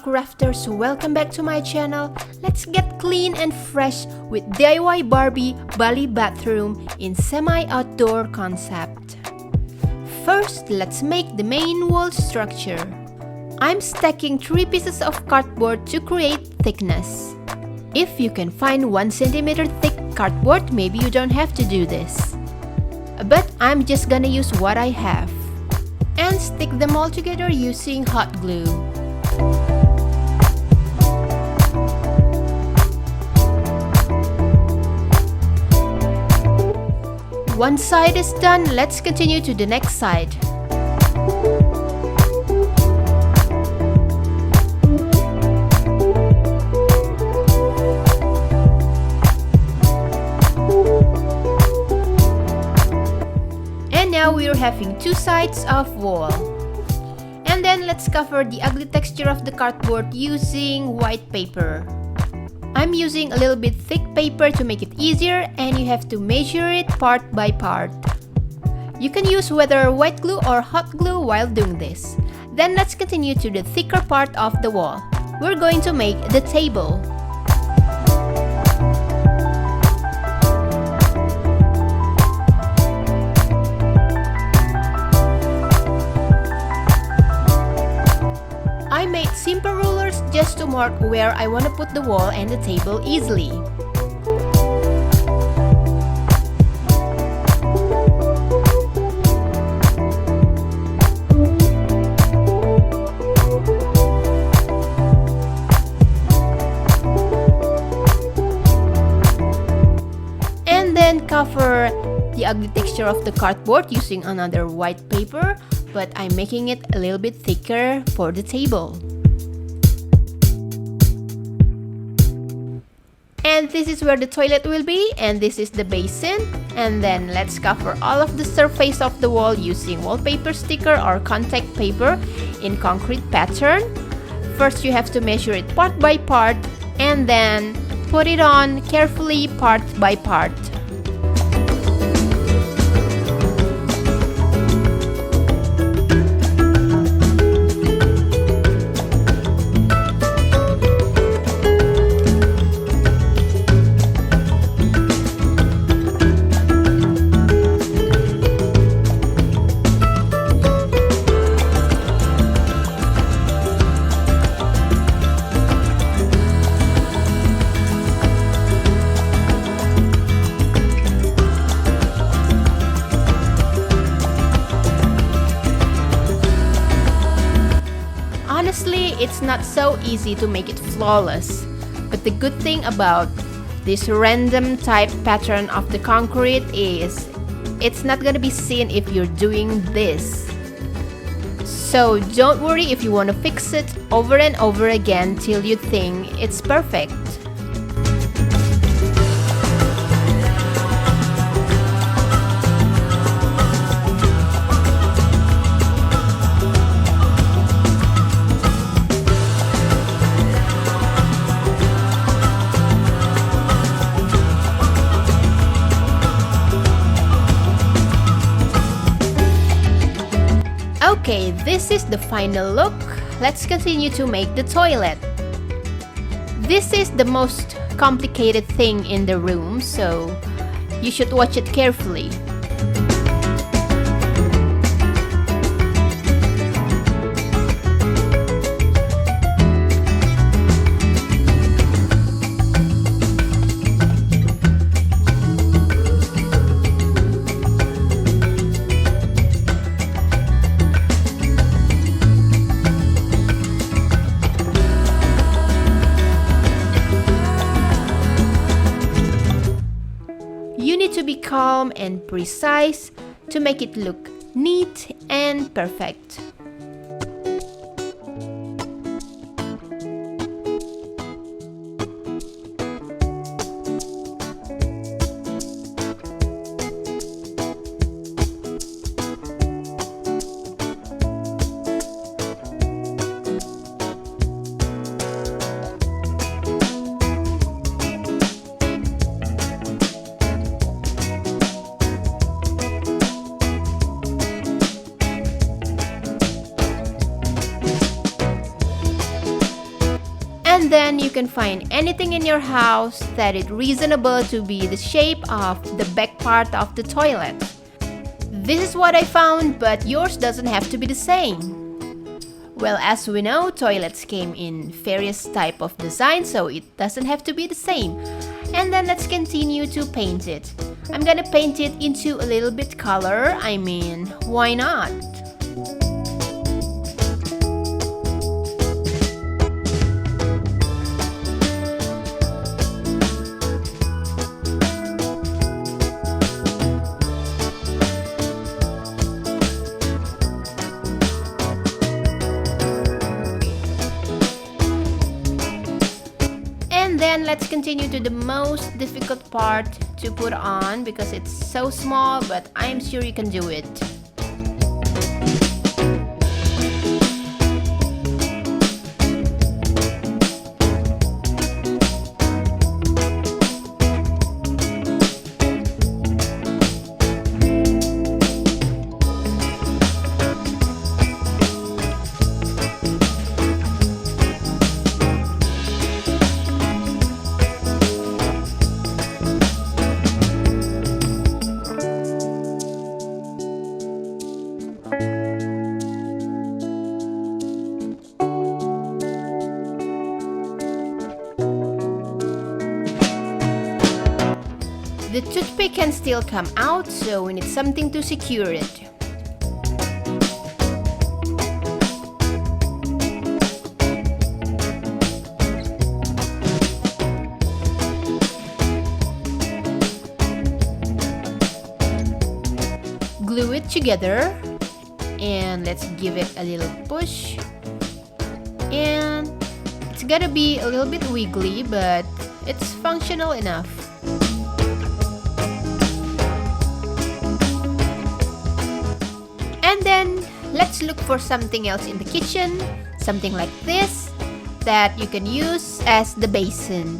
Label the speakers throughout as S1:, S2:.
S1: crafters, welcome back to my channel. Let's get clean and fresh with DIY Barbie Bali bathroom in semi-outdoor concept. First, let's make the main wall structure. I'm stacking 3 pieces of cardboard to create thickness. If you can find 1 cm thick cardboard, maybe you don't have to do this. But I'm just gonna use what I have. And stick them all together using hot glue. One side is done, let's continue to the next side. Now we're having 2 sides of wall. And then let's cover the ugly texture of the cardboard using white paper. I'm using a little bit thick paper to make it easier, and you have to measure it part by part. You can use whether white glue or hot glue while doing this. Then let's continue to the thicker part of the wall. We're going to make the table. I made simple rulers just to mark where I want to put the wall and the table easily. And then cover the ugly texture of the cardboard using another white paper, but I'm making it a little bit thicker for the table. And this is where the toilet will be, and this is the basin. And then let's cover all of the surface of the wall using wallpaper sticker or contact paper in concrete pattern. First you have to measure it part by part and then put it on carefully part by part. Honestly, it's not so easy to make it flawless, but the good thing about this random type pattern of the concrete is it's not gonna be seen if you're doing this. So don't worry if you want to fix it over and over again till you think it's perfect. Okay, this is the final look. Let's continue to make the toilet. This is the most complicated thing in the room, so you should watch it carefully. You need to be calm and precise to make it look neat and perfect. can find anything in your house that is reasonable to be the shape of the back part of the toilet. This is what I found, but yours doesn't have to be the same. Well, as we know, toilets came in various type of design, so it doesn't have to be the same. And then let's continue to paint it. I'm gonna paint it into a little bit color. I mean, why not? Then let's continue to the most difficult part to put on because it's so small, but I'm sure you can do it. The toothpick can still come out, so we need something to secure it. Glue it together and let's give it a little push. And it's gotta be a little bit wiggly, but it's functional enough. And then let's look for something else in the kitchen, something like this that you can use as the basin.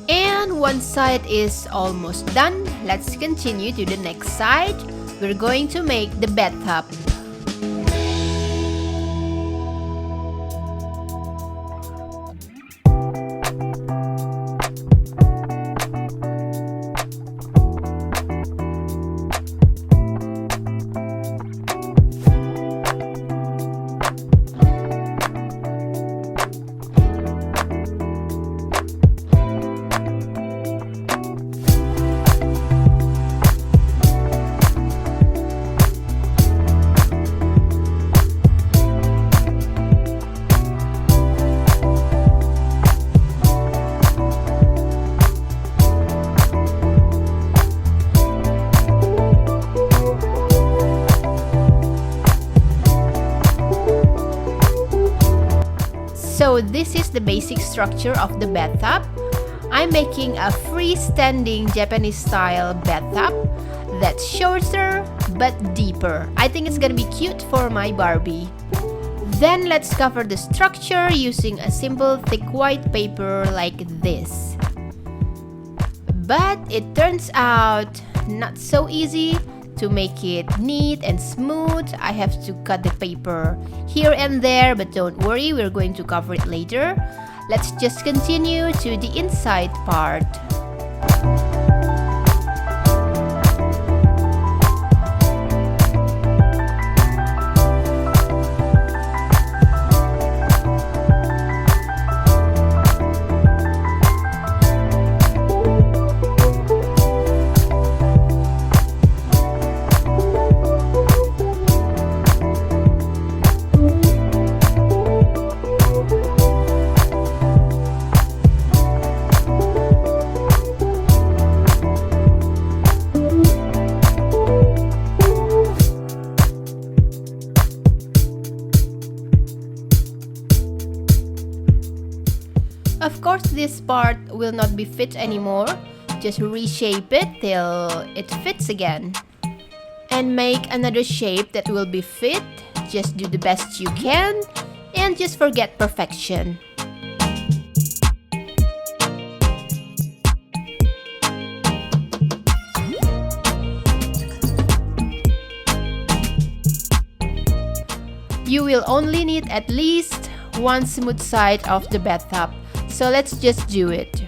S1: And one side is almost done. Let's continue to the next side. We're going to make the bathtub. So this is the basic structure of the bathtub. I'm making a freestanding Japanese style bathtub that's shorter but deeper. I think it's gonna be cute for my Barbie. Then let's cover the structure using a simple thick white paper like this. But it turns out not so easy. To make it neat and smooth, I have to cut the paper here and there, but don't worry, we're going to cover it later. Let's just continue to the inside part. Of course, this part will not be fit anymore. Just reshape it till it fits again. And make another shape that will be fit. Just do the best you can and just forget perfection. You will only need at least one smooth side of the bathtub. So let's just do it.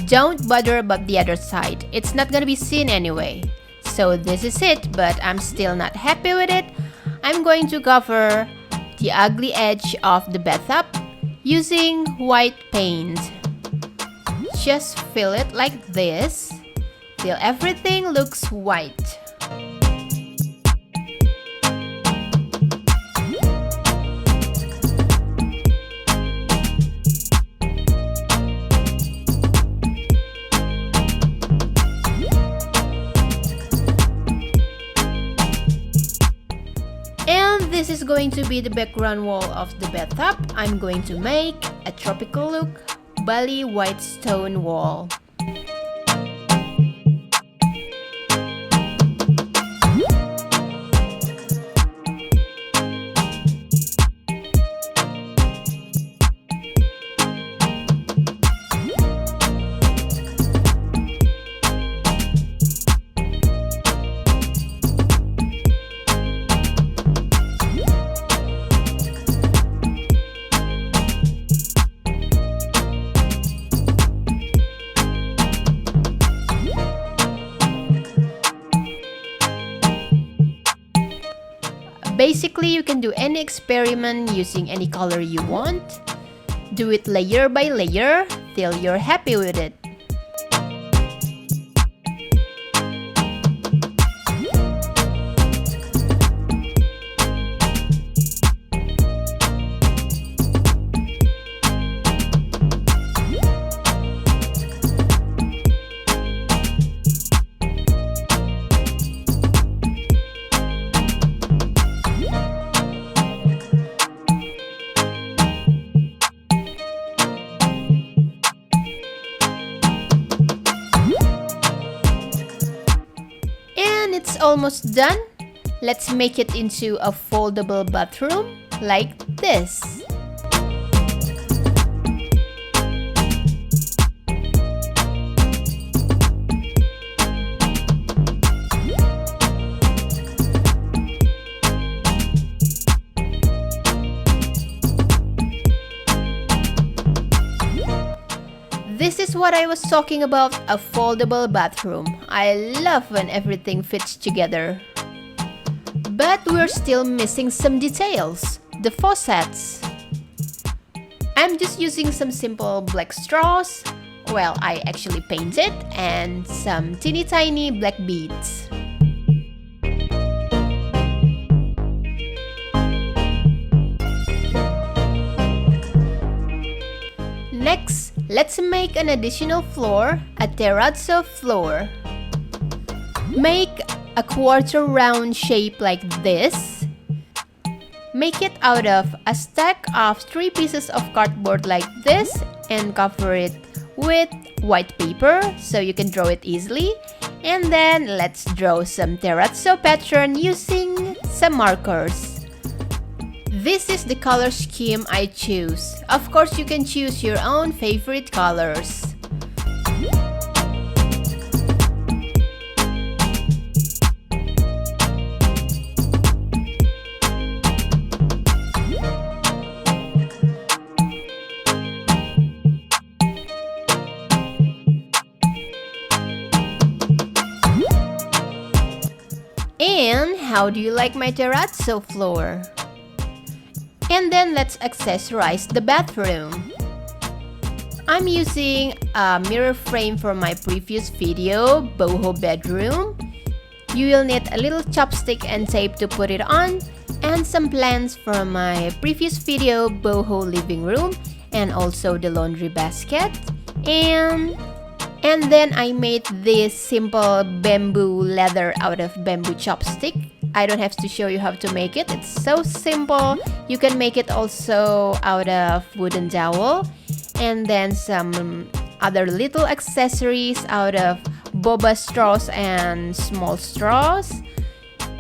S1: Don't bother about the other side. It's not gonna be seen anyway. So this is it, but I'm still not happy with it. I'm going to cover the ugly edge of the bathtub using white paint. Just fill it like this till everything looks white. This is going to be the background wall of the bathtub. I'm going to make a tropical look Bali white stone wall. Basically, you can do any experiment using any color you want. Do it layer by layer till you're happy with it. It's almost done. Let's make it into a foldable bathroom like this. This is what I was talking about, a foldable bathroom. I love when everything fits together. But we're still missing some details. The faucets. I'm just using some simple black straws. Well, I actually painted, and some teeny tiny black beads. Next, let's make an additional floor, a terrazzo floor. Make a quarter round shape like this. Make it out of a stack of 3 pieces of cardboard like this and cover it with white paper so you can draw it easily. And then let's draw some terrazzo pattern using some markers. This is the color scheme I choose. Of course, you can choose your own favorite colors. And how do you like my terrazzo floor? And then let's accessorize the bathroom. I'm using a mirror frame from my previous video, boho bedroom. You will need a little chopstick and tape to put it on, and some plants from my previous video, boho living room, and also the laundry basket. And then I made this simple bamboo leather out of bamboo chopstick. I don't have to show you how to make it. It's so simple. You can make it also out of wooden dowel. And then some other little accessories out of boba straws and small straws.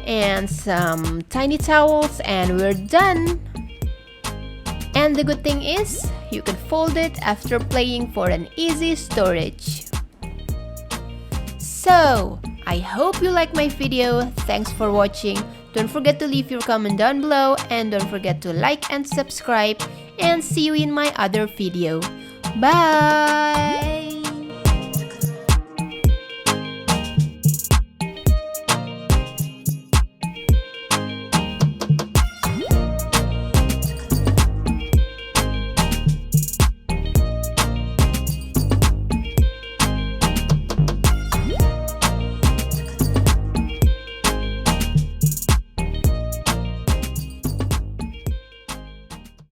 S1: And some tiny towels, and we're done. And the good thing is, you can fold it after playing for an easy storage. So, I hope you like my video. Thanks for watching. Don't forget to leave your comment down below, and don't forget to like and subscribe, and see you in my other video. Bye!